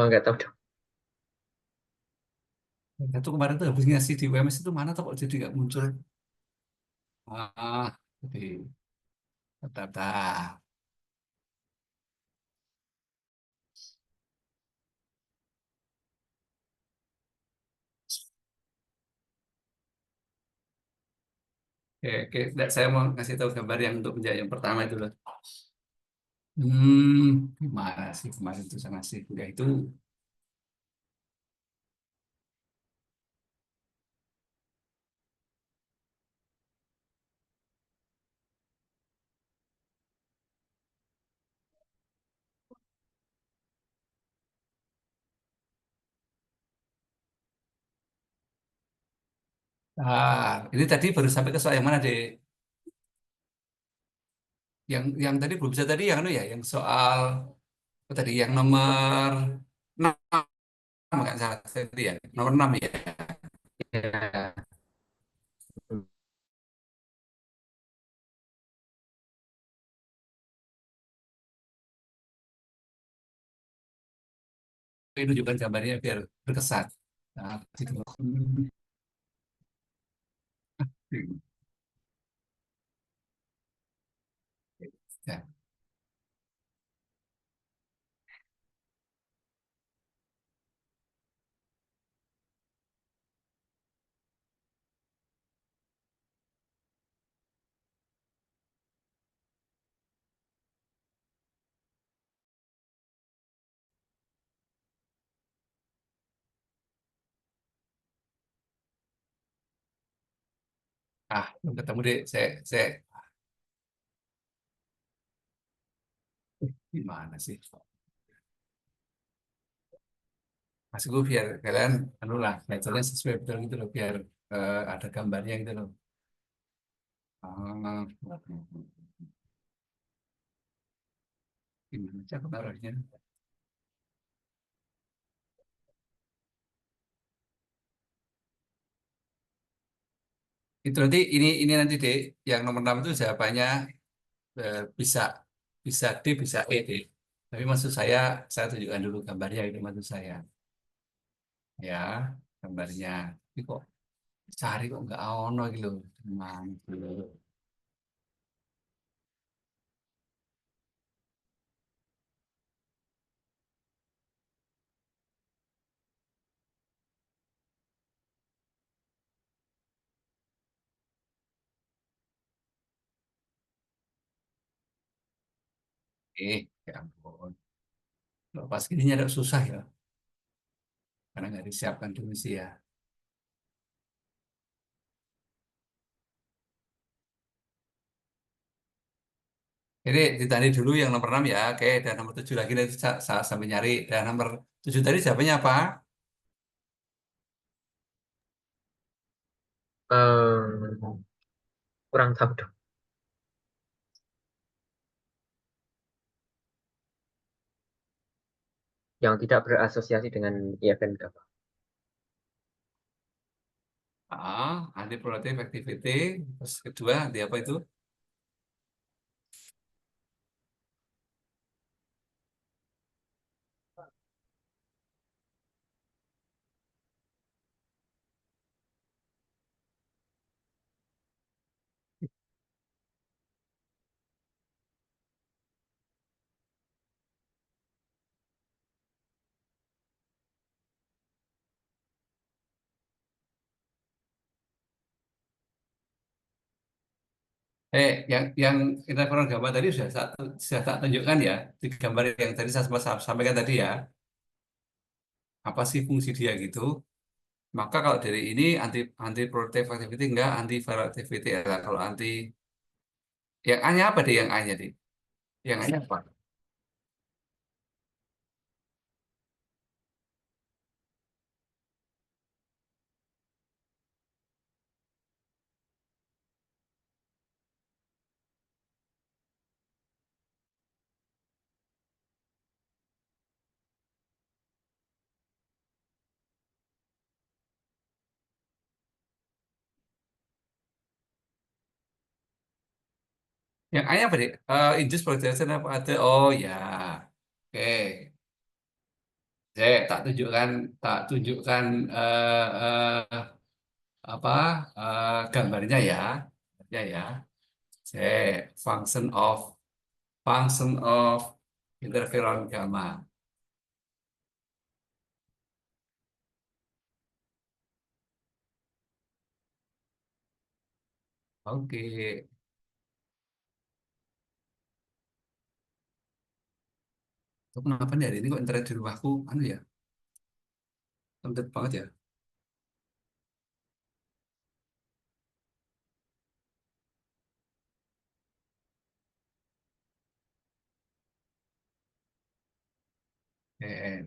Nggak tahu dong. Itu kemarin tuh habis ngasih di WMS itu mana tuh kok jadi nggak muncul? Jadi data. Oke, oke. Nggak, saya mau ngasih tahu gambar yang untuk penjahit yang pertama itu loh. Gimana sih kemarin tuh saya ngasih ya itu. Ini tadi baru sampai ke soal yang mana deh? Yang tadi belum bisa tadi yang anu ya, yang soal apa tadi yang nomor 6 kan salah tadi ya, nomor 6 ya. Ya. Ini tunjukkan gambarnya biar berkesan. Nah, gitu. Ya. Belum ketemu deh. Saya gimana sih? Masih gue biar kalian anu lah, metodenya sesuai betul gitu loh, biar ada gambarnya gitu loh. Ah, gimana cara taruhnya? Itu nanti ini nanti deh, yang nomor 6 itu jawabannya bisa bisa D bisa E deh. Tapi maksud saya tunjukkan dulu gambarnya itu maksud saya. Ya, gambarnya. Tapi kok cari kok nggak ono gitu. Teman gitu. Ya ampun. Loh, pas gininya ada susah ya, karena nggak disiapkan dulu sih ya. Jadi ditandai dulu yang nomor 6 ya. Oke, dan nomor 7 lagi nanti sampai nyari. Dan nomor 7 tadi jawabannya apa? Em, Kurang tahu dong. Yang tidak berasosiasi dengan event apa? Anti-productive activity. Terus kedua, di apa itu? Yang interferon gamma tadi sudah tak tunjukkan ya di gambar yang tadi saya sempat sampaikan tadi ya. Apa sih fungsi dia gitu? Maka kalau dari ini anti productive activity enggak, anti viral activity ya. Kalau anti yang A-nya apa deh yang A-nya deh? Yang A-nya apa? Yang A-nya apa, Dik? Induce projection apa ada? Oh ya. Oke. Tak tunjukkan apa gambarnya ya. Ya ya. C. Function of function of interferon gamma. Oke. Itu kenapa nih hari ini kok internet di rumahku anu ya? Lembat banget ya. Eh,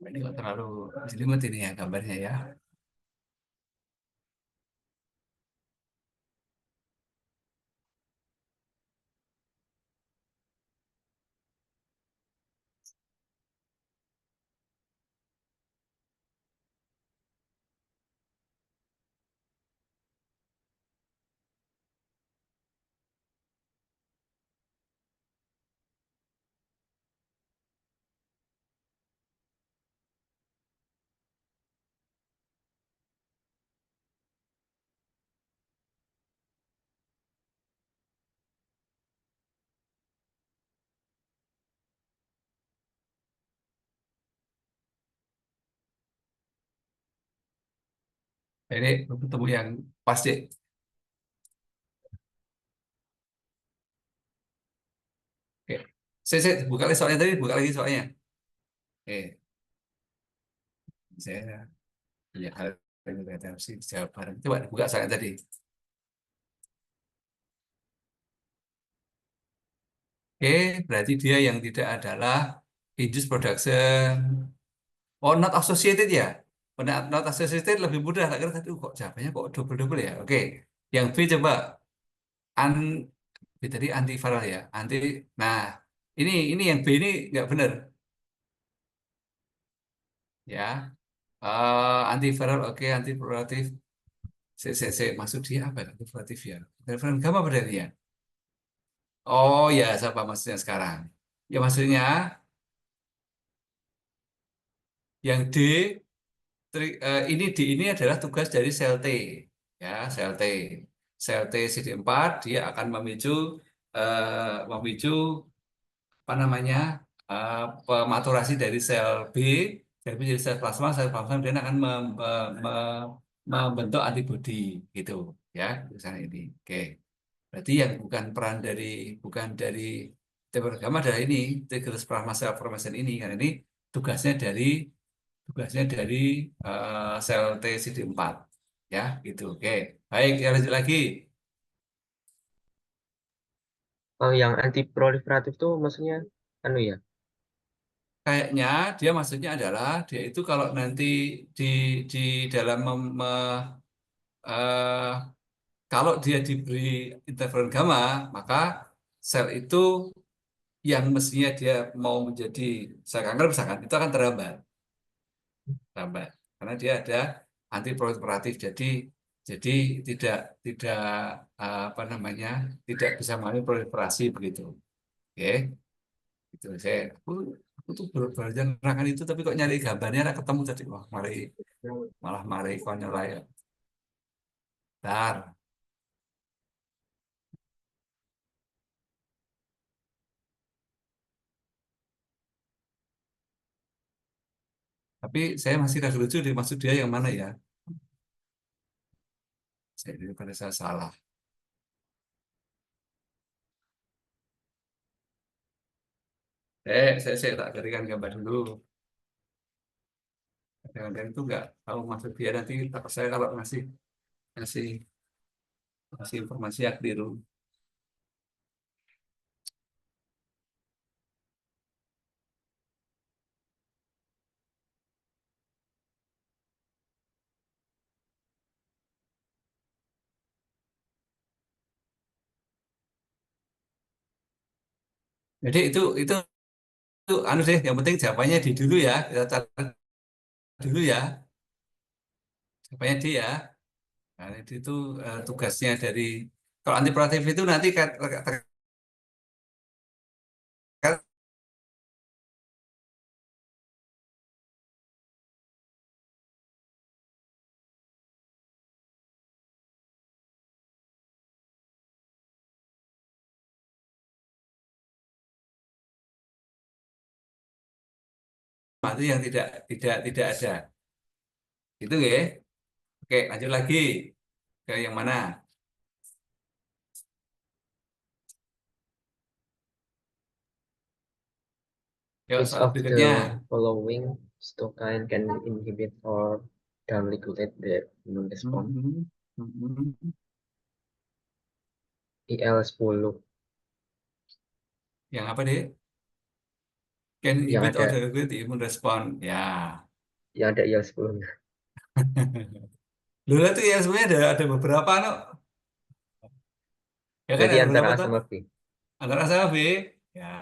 ini kok terlalu jelimet ini ya gambarnya ya. Ini ketemu yang pas deh. Oke. Saya buka lagi soalnya tadi, buka lagi soalnya. Oke, saya punya hal yang berkaitan sih jawab bareng. Coba buka soalnya tadi. Oke, berarti dia yang tidak adalah induced production. Oh, not associated ya? Oh, not associated lebih mudah. Tak kira tadi kok jawabannya kok double-double ya? Oke, yang B coba. An B tadi antiviral ya? Nah, ini yang B ini nggak benar ya. Antiviral, oke, antipruratif. Maksud dia apa ya? Antipruratif ya? Interferon gamma berarti ya? Oh ya, siapa maksudnya sekarang? Ya maksudnya yang D, ini adalah tugas dari sel T, ya sel T, sel T CD4 dia akan memicu apa namanya pematurasi dari sel B, sel B jadi sel plasma dan akan membentuk antibodi gitu, ya misalnya ini. Oke, berarti yang bukan dari interferon gamma adalah ini trigger plasma cell formation ini karena ini tugasnya dari tugasnya dari sel TCD4 ya gitu. Oke, baik ya lanjut lagi. Oh, yang anti proliferatif tuh maksudnya anu ya? Kayaknya dia maksudnya adalah dia itu kalau nanti di di dalam eh, kalau dia diberi interferon gamma maka sel itu yang mestinya dia mau menjadi sel kanker misalkan itu akan terhambat karena dia ada anti proliferatif jadi tidak tidak apa namanya tidak bisa mengalami proliferasi begitu. Oke, itu aku tuh belajar menerangkan itu tapi kok nyari gambarnya nggak ketemu tadi. Wah, malah mari konyol lah ya. Bentar. Tapi saya masih ragu lucu deh maksud dia yang mana ya. Daripada saya salah. Saya tak berikan gambar dulu. Gambar itu nggak tahu maksud dia nanti takut saya kalau ngasih ngasih informasi yang keliru. Jadi itu anu deh, yang penting jawabannya di dulu ya. Kita catat dulu ya. Jawabannya di ya. Nah, itu tugasnya dari Kalau antiproliferatif itu nanti itu yang tidak ada. Itu ya. Oke, lanjut lagi ke yang mana? Yuk, Which soal of the berikutnya. following cytokine can inhibit or downregulate the immune response? Mhm. Mhm. IL-10 Yang apa deh? Can yang inhibit or ada regulate the immune response. Ya. IL-10-nya. Dulu tuh ya sebenarnya ada beberapa no. Ya kan Berarti ada antara beberapa A tuh. sama B. Antara A sama B. Ya.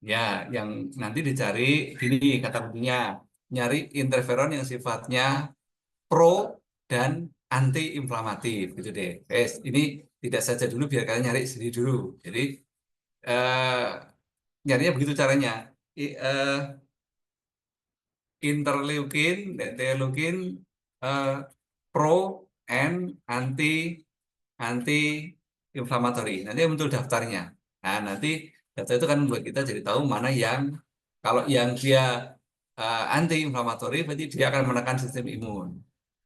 Ya, yang nanti dicari gini kata kuncinya. Nyari interferon yang sifatnya pro dan anti inflamatif gitu deh. Ini tidak saja dulu biar kalian nyari sendiri dulu. Jadi eh, nyarinya begitu caranya. I- eh, Interleukin dan interleukin eh, pro and anti anti inflamatory. Nanti muncul daftarnya. Nah, nanti daftar itu kan membuat kita jadi tahu mana yang kalau yang dia anti inflamatory berarti dia akan menekan sistem imun.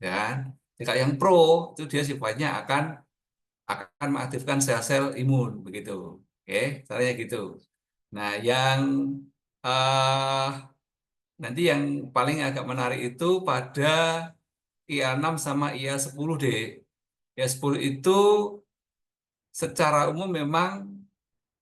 Ya. Jika yang pro itu dia sifatnya akan mengaktifkan sel-sel imun begitu. Oke, caranya gitu. Nah, yang eh, nanti yang paling agak menarik itu pada IA6 sama IA10 deh. IA10 itu secara umum memang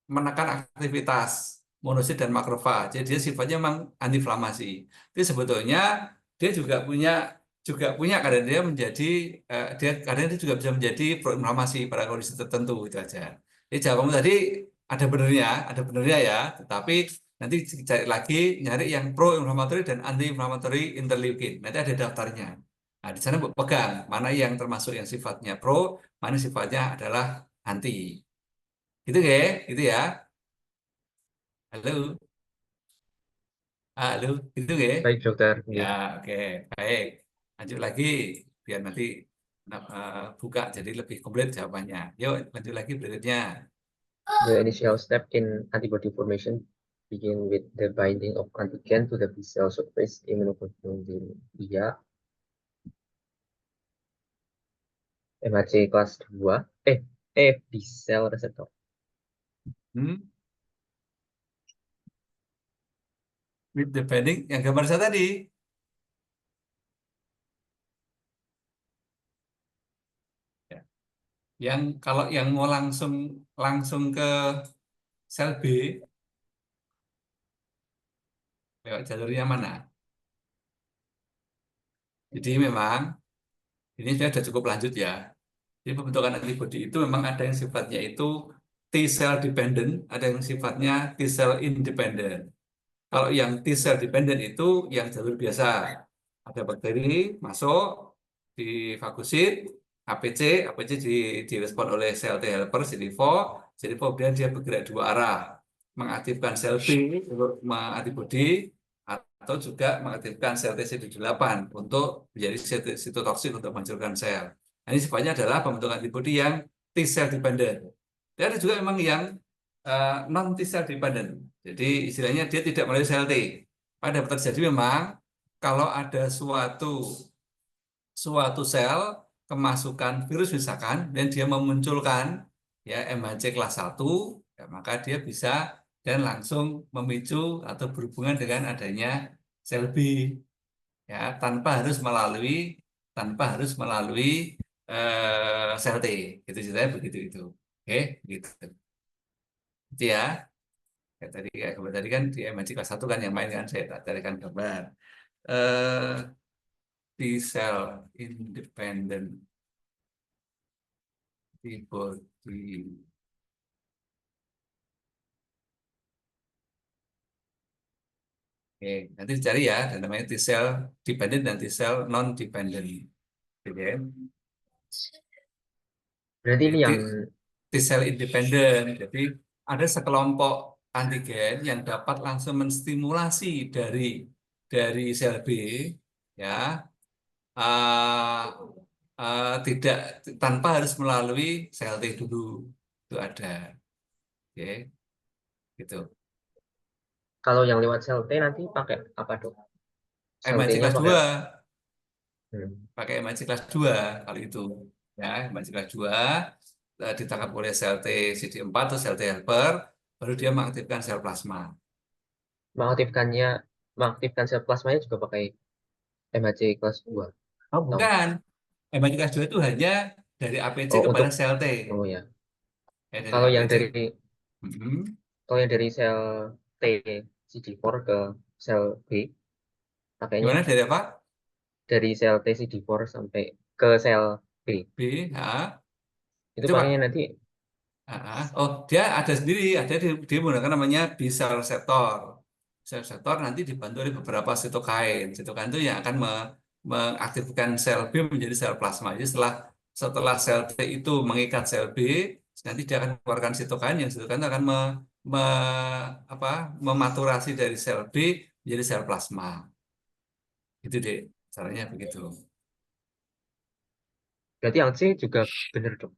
menekan aktivitas monosit dan makrofag. Jadi dia sifatnya memang antiinflamasi. Tapi sebetulnya dia juga punya kadang dia menjadi dia kadang dia juga bisa menjadi proinflamasi pada kondisi tertentu itu aja. Jadi jawabanmu tadi ada benernya ya, tetapi nanti cari lagi nyari yang pro-inflammatory dan anti-inflammatory interleukin. Nanti ada daftarnya. Nah, di sana pegang mana yang termasuk yang sifatnya pro, mana sifatnya adalah anti. Gitu ya, gitu ya. Halo, halo, gitu ya. Baik, dokter. Ya, Nggih. oke, baik. Lanjut lagi, biar nanti buka jadi lebih komplit jawabannya. Yuk, lanjut lagi berikutnya. The initial step in antibody formation begin with the binding of antigen to the B cell surface immunoglobulin IA MHC kelas 2. B cell receptor. Hmm? With the binding, yang gambar saya tadi. Ya. Yang kalau yang mau langsung langsung ke sel B, lewat jalurnya mana? Jadi memang ini sudah cukup lanjut ya. Jadi pembentukan antibodi itu memang ada yang sifatnya itu T cell dependent, ada yang sifatnya T cell independent. Kalau yang T cell dependent itu yang jalur biasa. Ada bakteri masuk, difagosit, APC, APC direspon oleh sel T helper CD4, CD4 kemudian dia bergerak dua arah, mengaktifkan sel B untuk mengantibodi atau juga mengaktifkan sel TCD8 untuk menjadi sitotoksik untuk menghancurkan sel. Nah, ini sifatnya adalah pembentukan antibodi yang T cell dependent. Dan ada juga memang yang non T cell dependent. Jadi istilahnya dia tidak melalui sel T. Pada dapat terjadi memang kalau ada suatu suatu sel kemasukan virus misalkan dan dia memunculkan ya MHC kelas 1, ya, maka dia bisa dan langsung memicu atau berhubungan dengan adanya sel B ya tanpa harus melalui sel T. Itu ceritanya begitu itu. Oke, gitu. Itu ya. Kayak tadi kan di MHC kelas 1 kan yang main kan saya carikan gambar. Eh T cell independent antibody. Oke, nanti dicari ya, dan namanya T cell dependent dan T cell non dependent. Gitu ya. Berarti ini yang T-cell independen. Jadi ada sekelompok antigen yang dapat langsung menstimulasi dari sel B, ya, eh, tidak tanpa harus melalui sel T dulu. Itu ada, oke, gitu. kalau yang lewat sel T nanti pakai apa dok? Sel MHC T-nya kelas pakai 2, apa? Hmm. pakai MHC kelas 2 kalau itu. Ya, MHC kelas 2 ditangkap oleh sel T CD4 atau sel T helper, baru dia mengaktifkan sel plasma. Mengaktifkannya, mengaktifkan sel plasmanya juga pakai MHC kelas 2 Oh, atau bukan. MHC kelas 2 itu hanya dari APC oh kepada untuk sel T. oh ya. Ya, dari Kalau yang APC. dari Mhm. kalau yang dari sel T CD4 ke sel B pakainya Gimana dari apa? dari sel T CD4 sampai ke sel B B, A. itu Itu pakainya Pak. nanti Oh, dia ada sendiri, dia menggunakan namanya B cell receptor. Sel reseptor nanti dibantu oleh beberapa sitokain. Sitokain itu yang akan mengaktifkan sel B menjadi sel plasma. Jadi setelah sel T itu mengikat sel B, nanti dia akan mengeluarkan sitokain yang sitokain itu akan apa, mematurasi dari sel B menjadi sel plasma. Itu deh, caranya begitu. berarti yang C juga bener dong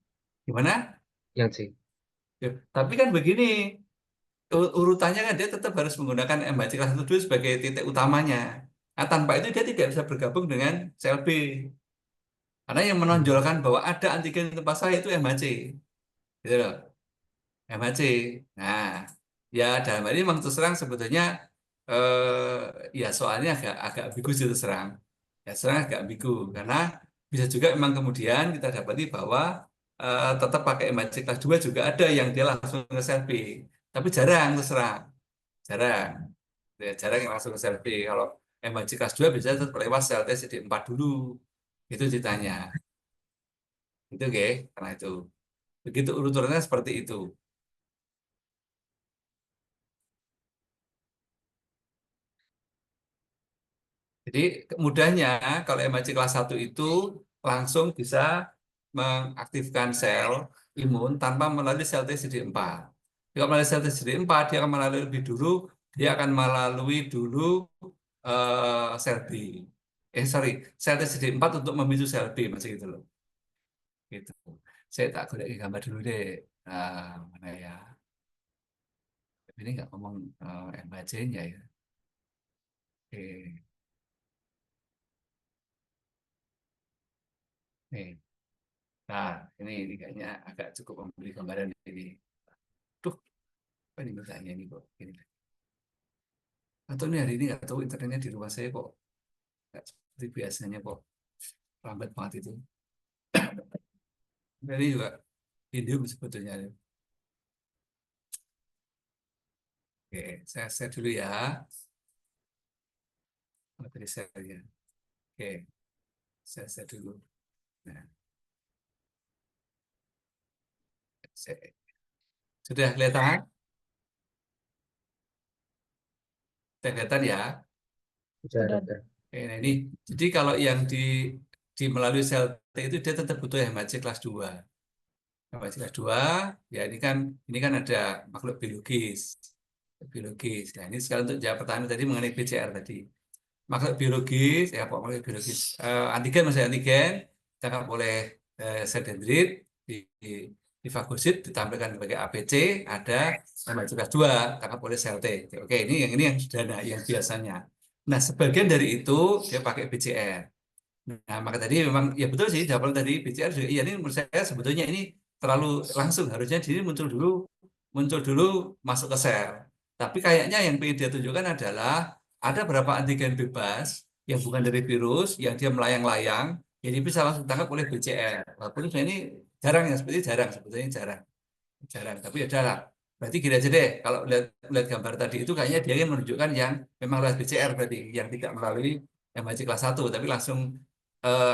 Gimana? yang C. Ya, tapi kan begini, urutannya kan dia tetap harus menggunakan MHC kelas 1 dulu sebagai titik utamanya. Nah, tanpa itu dia tidak bisa bergabung dengan sel B. Karena yang Hmm. menonjolkan bahwa ada antigen di tempat saya itu MHC. Gitu loh, MHC. Nah, ya dalam hal ini memang terus terang sebetulnya ya soalnya agak agak ambigu sih terus terang. Ya serang agak ambigu karena bisa juga memang kemudian kita dapati bahwa tetap pakai MHC kelas 2 juga ada yang dia langsung ke sel B. Tapi jarang terus terang. Jarang. Ya, jarang yang langsung ke sel B. Kalau MHC kelas 2 bisa tetap lewat sel T CD4 dulu. Itu ditanya. Itu oke, karena itu. Begitu urutannya seperti itu. Jadi mudahnya kalau MHC kelas 1 itu langsung bisa mengaktifkan sel imun tanpa melalui sel T CD4. Jika melalui sel T CD4, dia akan melalui lebih dulu, dia akan melalui dulu sel B. Sorry, sel T CD4 untuk memicu sel B, macam gitu loh. Gitu. Saya tak boleh gambar dulu deh. Mana ya? Ini nggak ngomong MHC-nya ya. Oke. Nih. Nah, ini kayaknya agak cukup memberi gambaran ini. Duh, apa ini bertanya ini kok? Ini. Atau ini hari ini nggak tahu internetnya di rumah saya kok nggak seperti biasanya kok lambat banget itu. Ini juga Indium sebetulnya. Oke, saya share dulu ya materi saya. Oke, saya share dulu. Nah, sudah kelihatan? Sudah kelihatan ya? Sudah dokter. Oke, nah ini, jadi kalau yang di melalui sel T itu dia tetap butuh HMHC kelas 2. HMHC kelas 2, ya ini kan ada makhluk biologis. Biologis. Nah, ini sekarang untuk jawab pertanyaan tadi mengenai PCR tadi. Makhluk biologis, ya apa makhluk biologis? Antigen masih antigen, ditangkap oleh sel dendrit, di fagosit ditampilkan sebagai APC, ada HMHC kelas 2, ditangkap oleh sel T. Oke, ini yang sederhana, yang biasanya. Nah, sebagian dari itu dia pakai PCR. Nah, maka tadi memang ya betul sih jawaban tadi PCR juga iya ini menurut saya sebetulnya ini terlalu langsung harusnya diri muncul dulu masuk ke sel. Tapi kayaknya yang ingin dia tunjukkan adalah ada beberapa antigen bebas yang bukan dari virus yang dia melayang-layang jadi bisa langsung ditangkap oleh PCR. Walaupun sebenarnya ini jarang ya seperti jarang sebetulnya jarang jarang tapi ya udahlah berarti gini aja deh kalau lihat gambar tadi itu kayaknya dia ingin menunjukkan yang memang lewat PCR berarti yang tidak melalui MHC kelas 1 tapi langsung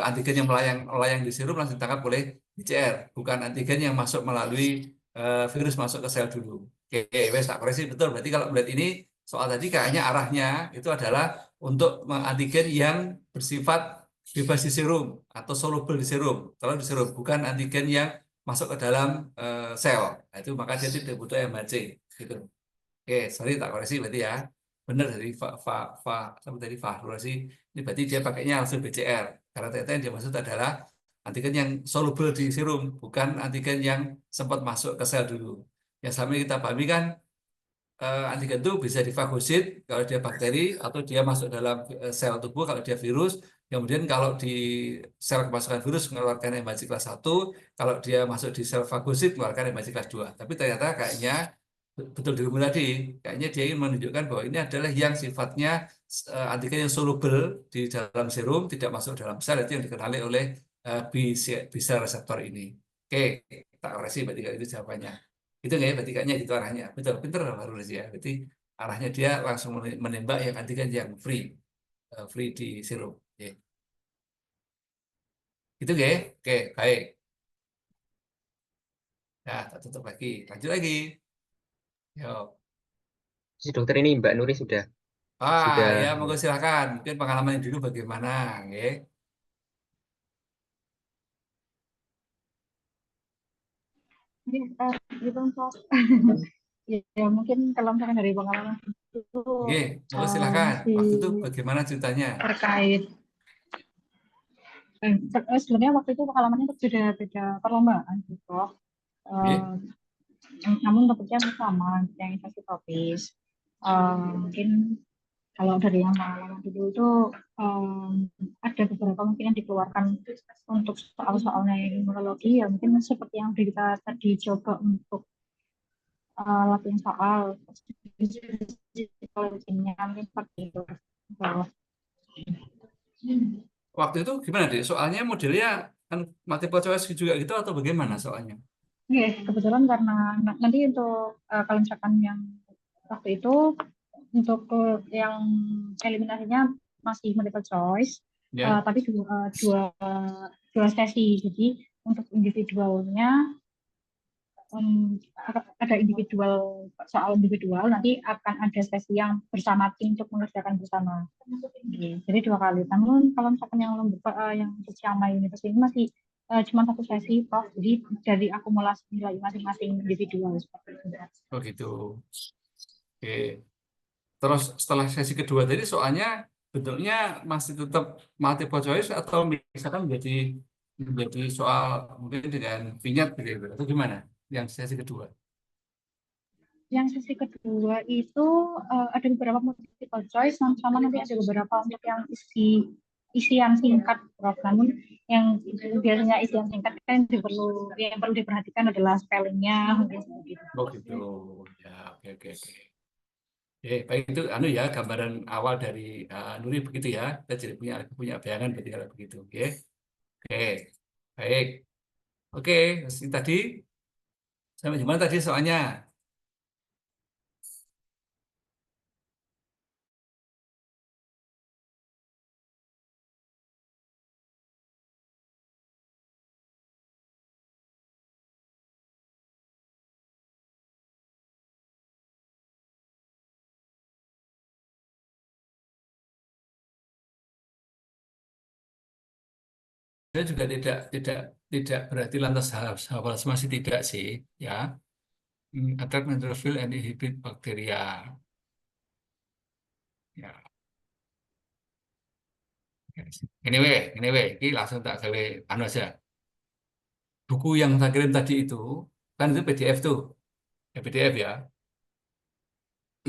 antigen yang melayang melayang di serum langsung ditangkap oleh PCR bukan antigen yang masuk melalui virus masuk ke sel dulu. Oke, wes tak koreksi betul berarti kalau melihat ini soal tadi kayaknya arahnya itu adalah untuk antigen yang bersifat bebas di serum atau soluble di serum kalau di serum bukan antigen yang masuk ke dalam sel. Nah, itu maka dia tidak butuh MHC gitu. Oke, sorry tak koreksi berarti ya. Benar dari apa tadi valorasi ini berarti dia pakainya langsung BCR. Karena ternyata yang dia maksud adalah antigen yang soluble di serum, bukan antigen yang sempat masuk ke sel dulu. Yang selama ini kita pahami kan antigen itu bisa difagosit kalau dia bakteri atau dia masuk dalam sel tubuh kalau dia virus. Kemudian kalau di sel kemasukan virus mengeluarkan MHC kelas 1, kalau dia masuk di sel fagosit mengeluarkan MHC kelas 2. Tapi ternyata kayaknya betul dirimu tadi, kayaknya dia ingin menunjukkan bahwa ini adalah yang sifatnya antigen yang soluble di dalam serum, tidak masuk dalam sel, itu yang dikenali oleh B cell reseptor ini. Oke, tak koreksi berarti itu jawabannya. Itu nggak ya, berarti kayaknya gitu arahnya. Betul, pinter harus ya. Berarti arahnya dia langsung menembak yang antigen yang free di serum. Oke. Itu nggak ya? Oke, baik. Nah, tak tutup lagi. Lanjut lagi. Yuk. Si dokter ini Mbak Nuri sudah Ya, monggo silakan. Mungkin pengalaman dulu bagaimana, oke? Jadi, gitu Prof. Ya, mungkin kalau misalkan dari pengalaman itu Oke, monggo silakan. masih Waktu itu bagaimana ceritanya? terkait sebenarnya waktu itu pengalamannya itu beda perlombaan gitu Prof. Oke, Namun topiknya sama yang infeksi tropis. Mungkin kalau dari yang pengalaman dulu itu ada beberapa mungkin yang dikeluarkan untuk soal-soalnya imunologi ya mungkin seperti yang udah kita tadi coba untuk latihan soal psikologinya mungkin seperti itu. Bahwa, waktu itu gimana deh? Soalnya modelnya kan multiple choice juga gitu atau bagaimana soalnya? kebetulan karena nanti untuk kalau misalkan yang waktu itu untuk yang eliminasinya masih multiple choice, Ya, tapi dua sesi. Jadi untuk individualnya ada individual soal individual, nanti akan ada sesi yang bersama tim untuk mengerjakan bersama. Jadi dua kali. Namun kalau misalkan yang yang untuk Syama University ini masih cuma satu sesi, Prof. Jadi dari akumulasi nilai masing-masing individual seperti itu. oh gitu. Oke. Terus setelah sesi kedua tadi soalnya bentuknya masih tetap multiple choice atau misalkan menjadi soal mungkin dengan vignette gitu atau gimana? Yang sesi kedua. Yang sesi kedua itu ada beberapa multiple choice, sama nanti ada beberapa untuk yang isian singkat, Prof. Namun yang biasanya isian singkat kan yang perlu diperhatikan adalah spellingnya, mungkin seperti itu. Oh gitu. Ya, oke oke oke. Baik itu anu ya gambaran awal dari Nuri begitu ya. Kita jadi punya bayangan berarti kalau begitu. Oke. Baik. Oke, tadi sampai di mana tadi soalnya? Saya juga tidak berarti lantas hafal masih tidak sih, ya. Attack neutrophil and inhibit bakteria. Ya. Anyway, ini langsung tak gawe anu aja. Buku yang saya kirim tadi itu kan itu PDF tuh, ya PDF ya.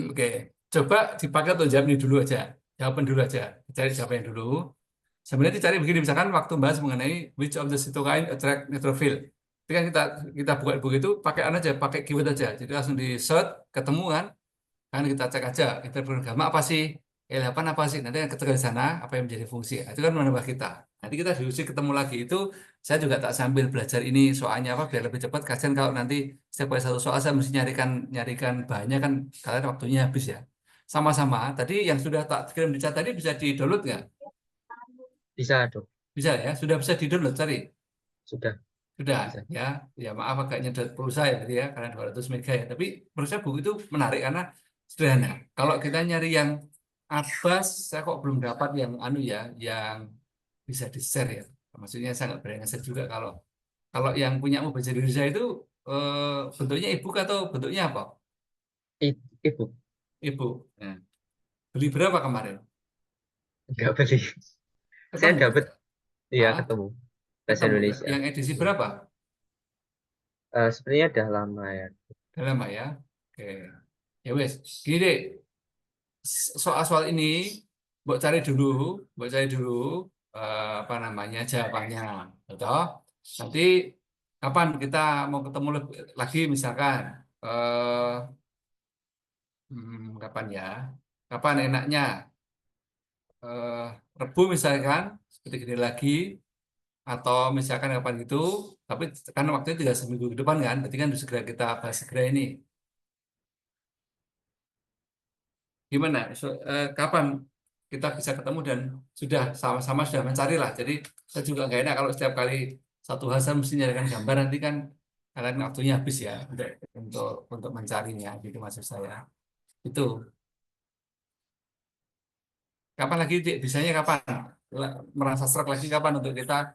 Oke, coba dipakai untuk jawab ini dulu aja, jawaban dulu aja, cari jawaban dulu. Sebenarnya dicari begini, misalkan waktu bahas mengenai which of the cytokine attract neutrophil. Itu kan kita buka buku itu pakai anu aja, pakai keyword aja. Jadi langsung di search, ketemu kan kita cek aja interferon gamma apa sih, L8 apa sih. Nanti yang ketika di sana apa yang menjadi fungsi. Nah, itu kan menambah kita. Nanti kita diuji ketemu lagi itu, saya juga tak sambil belajar ini soalnya apa biar lebih cepat. Kasian kalau nanti setiap kali satu soal saya mesti nyarikan bahannya kan kalian waktunya habis ya. Sama-sama. Tadi yang sudah tak kirim di chat tadi bisa di-download nggak? bisa dok, Bisa ya, sudah bisa di-download cari. sudah Sudah bisa. ya. Ya maaf agak nyedot pulsa ya berarti ya karena 200 mega ya. Tapi menurut saya buku itu menarik karena sederhana. Kalau kita nyari yang Abbas, saya kok belum dapat yang anu ya, yang bisa di-share ya. Maksudnya saya nggak berani nge-share juga kalau Kalau yang punya Baja Dirja itu bentuknya e-book atau bentuknya apa? Ibu E-book. Nah, beli berapa kemarin? nggak beli. Saya Ketemu? dapat, ya Ah, ketemu bahasa ketemu. Indonesia. Yang edisi Hmm. berapa? Sebenarnya udah lama ya. Dalam Mbak ya. Oke. Ya wes, gini deh. Soal-soal ini, buat cari dulu apa namanya jawabannya, betul? Nanti kapan kita mau ketemu lagi misalkan kapan ya? Kapan enaknya? Eh, Rebu misalkan seperti gini lagi, atau misalkan kapan itu? Tapi kan waktunya tidak seminggu ke depan kan? Berarti kan harus segera kita bahas segera ini. Gimana? Kapan kita bisa ketemu dan sudah sama-sama sudah mencari lah. Jadi saya juga nggak enak kalau setiap kali satu hal saya mesti nyarikan gambar nanti kan kalian waktunya habis ya untuk mencarinya gitu maksud saya. Itu kapan lagi Dik? Bisanya kapan? Merasa serak lagi kapan untuk kita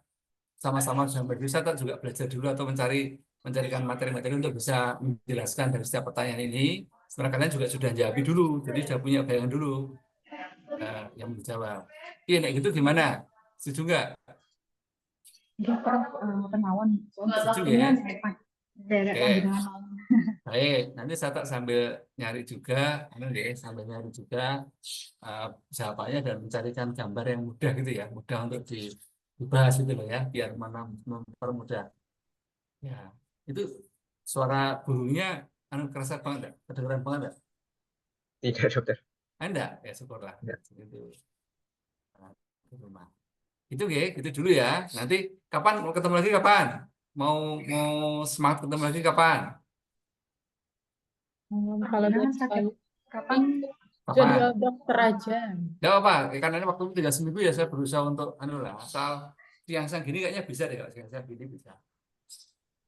sama-sama sudah bisa juga belajar dulu atau mencarikan materi-materi untuk bisa menjelaskan dari setiap pertanyaan ini. Sebenarnya kalian juga sudah jawab dulu, jadi sudah punya bayangan dulu yang menjawab. Iya, nek gitu gimana? Setuju nggak? Dokter Penawan untuk Setuju waktunya ya? daerah Oke, panjenengan. baik. Nanti saya tak sambil nyari juga, sambil nyari juga jawabannya dan mencarikan gambar yang mudah gitu ya, mudah untuk dibahas itu loh ya, biar mana mempermudah. Ya, itu suara burungnya kerasa banget enggak? Kedengeran banget enggak? Tidak, dokter. Enggak, ya syukurlah. Enggak. Itu di rumah. Itu ya, gitu dulu ya. Nanti kapan mau ketemu lagi kapan? Mau mau semangat ketemu lagi kapan? Kalau Nah, buat sakit saya kapan? Kapan? jadwal dokter aja. Enggak apa, karena ini waktu 3 seminggu ya saya berusaha untuk anu lah, asal siang-siang gini kayaknya bisa deh kalau siang-siang gini bisa.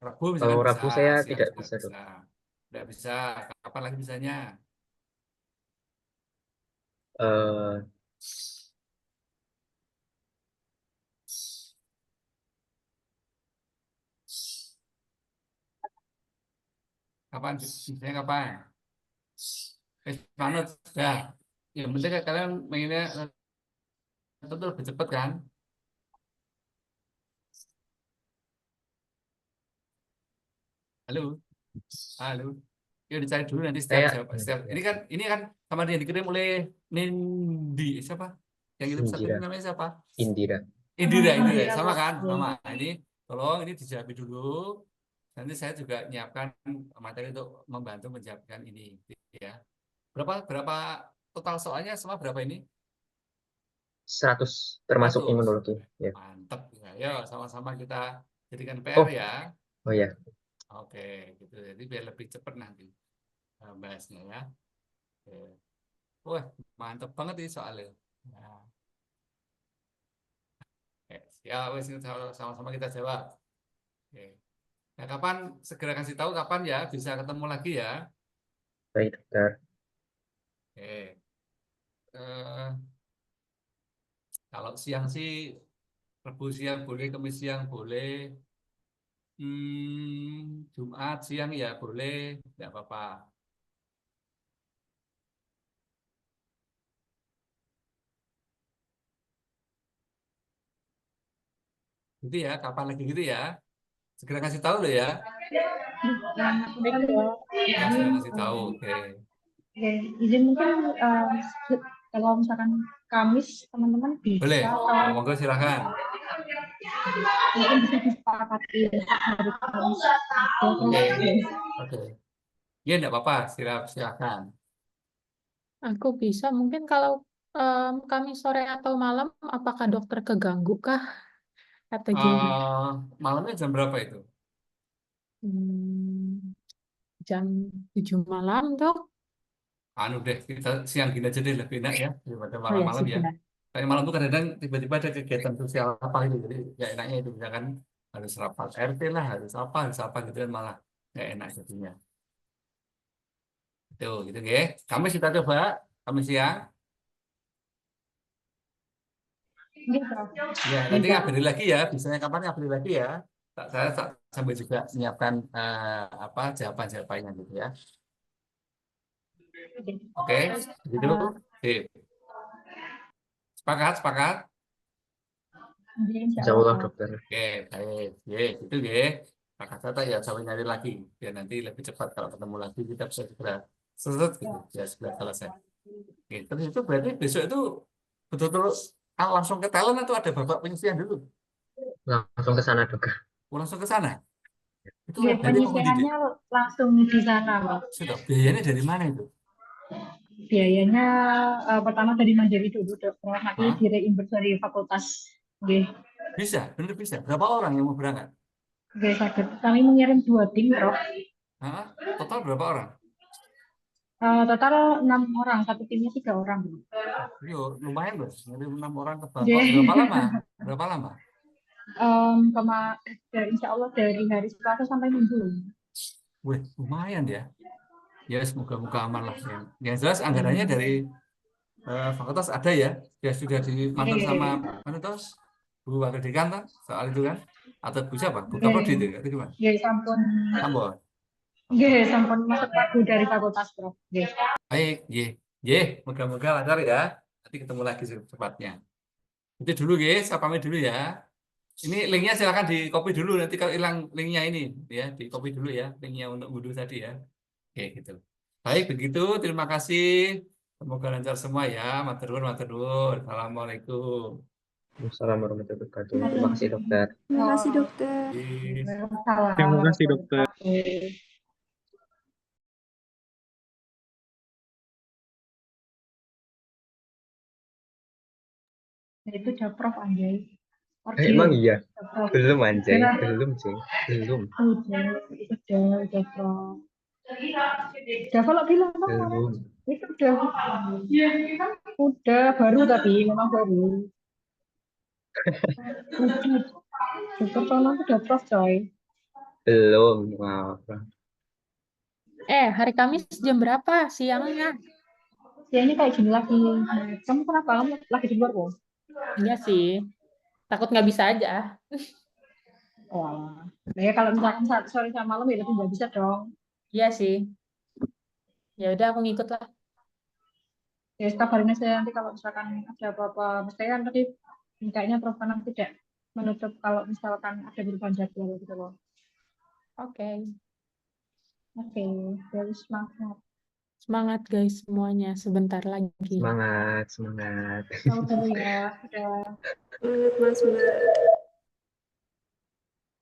Rabu Kalau misalkan bisa, Rabu saya siang tidak juga bisa, dok. bisa. Enggak bisa, kapan lagi bisanya? Eh, Kapan? Bisanya kapan? Manut, ya. Yang penting kan kalian pengennya tentu lebih cepat kan? Halo, halo. Ya dicari dulu nanti setiap saya setiap ya, ini kan kamar yang dikirim oleh Nindi siapa? Yang kirim satu ini Indira, namanya siapa? Indira. Indira, Indira Indira, sama Pak. kan? Sama. Nah, ini tolong ini dijawab dulu. Nanti saya juga menyiapkan materi untuk membantu menjawabkan ini ya. Berapa berapa total soalnya semua berapa ini? 100 termasuk 100. imunologi. Ya. Mantap ya. Ya, sama-sama kita jadikan PR Oh, ya. oh ya. Oke, gitu. Jadi biar lebih cepat nanti bahasnya ya. Oke. Wah, mantap banget ini soalnya. Nah, ya, wes sama-sama kita jawab. Oke. Nah, kapan segera kasih tahu kapan ya bisa ketemu lagi ya. Baik, dokter. Oke. Eh, Kalau siang sih Rabu siang boleh, Kamis siang boleh, Jumat siang ya boleh, nggak apa-apa. Gitu ya, kapan lagi gitu ya. Segera kasih tahu loh ya. Yang aku Baik, paling Dok. Ya, izin, segera kasih tahu. Oke. oke, izin mungkin kalau misalkan Kamis teman-teman Boleh. bisa Ya, monggo silakan. mungkin bisa disepakati hari Kamis. Oke. Oke. Oke. Ya, enggak apa-apa. Silakan. Aku bisa mungkin kalau kami sore atau malam, apakah dokter keganggu kah atau gimana? Malamnya jam berapa itu? Hmm, jam 7 malam, Dok. Anu deh, kita siang gini aja deh lebih enak ya daripada Oh ya, malam-malam ya. sebentar. Kayak malam tuh kadang-kadang tiba-tiba ada kegiatan sosial apa gitu, jadi nggak enaknya itu misalkan harus rapat RT lah, harus apa gitu kan malah nggak enak jadinya. Tuh, gitu ya. Kamis kita coba, Kamis siang. Iya, Prof. Ya, nanti ngabari lagi ya, biasanya kapan ngabari lagi ya. Saya sambil juga menyiapkan apa jawaban-jawabannya gitu ya. Oke, begitu. Oke. Sepakat, sepakat. Insya Insya Allah, Allah. dokter. Oke, baik. Ye, itu ya. Kakak kata ya sampai nyari lagi biar nanti lebih cepat kalau ketemu lagi kita bisa segera selesai gitu ya segera selesai. Oke, terus itu berarti besok itu betul-betul langsung ke talent atau ada babak penyisian dulu? Langsung ke sana, dok. Langsung ke sana. Itu Ya, berarti pendidik. penyisiannya langsung di sana, Pak. Sudah biayanya dari mana itu? Biayanya pertama dari Mandiri dulu, Dok. Nanti Hah? direimburse dari fakultas. Oke. Bisa, bener bisa. Berapa orang yang mau berangkat? Oke, sakit. Kami mengirim 2 tim, Prof. Hah? Total berapa orang? Total 6 orang, satu timnya 3 orang. Yo, lumayan loh. Dari 6 orang ke Bangkok. Oke. Berapa lama? Berapa lama? Insya Allah dari hari Selasa sampai Minggu. Wih, lumayan ya. Ya, semoga-moga aman lah. Yang jelas anggarannya dari fakultas ada ya. Ya sudah dimantar sama mana tuh? Bu Wakil Dekan kan? Soal itu kan? Atau Bu siapa? Bu Kaprodi itu, itu gimana? Ya, sampun. Tambah. Oke, sampun masuk Pagu dari fakultas, Prof. Oke. Baik, ye, moga-moga lancar ya. Nanti ketemu lagi secepatnya. Itu dulu, guys. Saya pamit dulu ya. Ini linknya silakan di copy dulu. Nanti kalau hilang linknya ini, ya di copy dulu ya. Linknya untuk wudhu tadi ya. Oke, gitu. Baik, begitu. Terima kasih. Semoga lancar semua ya. Matur nuwun, matur nuwun. Assalamualaikum. Assalamualaikum warahmatullahi wabarakatuh. Terima kasih, dokter. Terima kasih dokter. Yes. Terima kasih, Dokter. Itu udah Prof Anjay. Emang iya? Prof. Belum, anjay. Udah. Belum, Cing. Belum. Udah Prof. Kalau bilang kemarin Belum. itu udah baru tapi memang baru. Dokter Tono udah Prof coy. Belum. Maaf. Hari Kamis jam berapa siangnya? Ya ini kayak gini lagi. Kamu kenapa? Kamu lagi di luar kok? Iya sih, takut nggak bisa aja. Wah. Nah, ya kalau misalkan sore sama malam ya lebih nggak bisa dong. Iya sih. Ya udah aku ngikut lah. Ya kabarin aja nanti kalau misalkan ada apa-apa. Mestinya kan tadi kayaknya Prof Kanam tidak menutup kalau misalkan ada perubahan jadwal gitu loh. Oke. Oke, dari semangat. Semangat guys semuanya, sebentar lagi. Semangat, semangat. Tahu dulu ya. Udah. Mas, Mbak.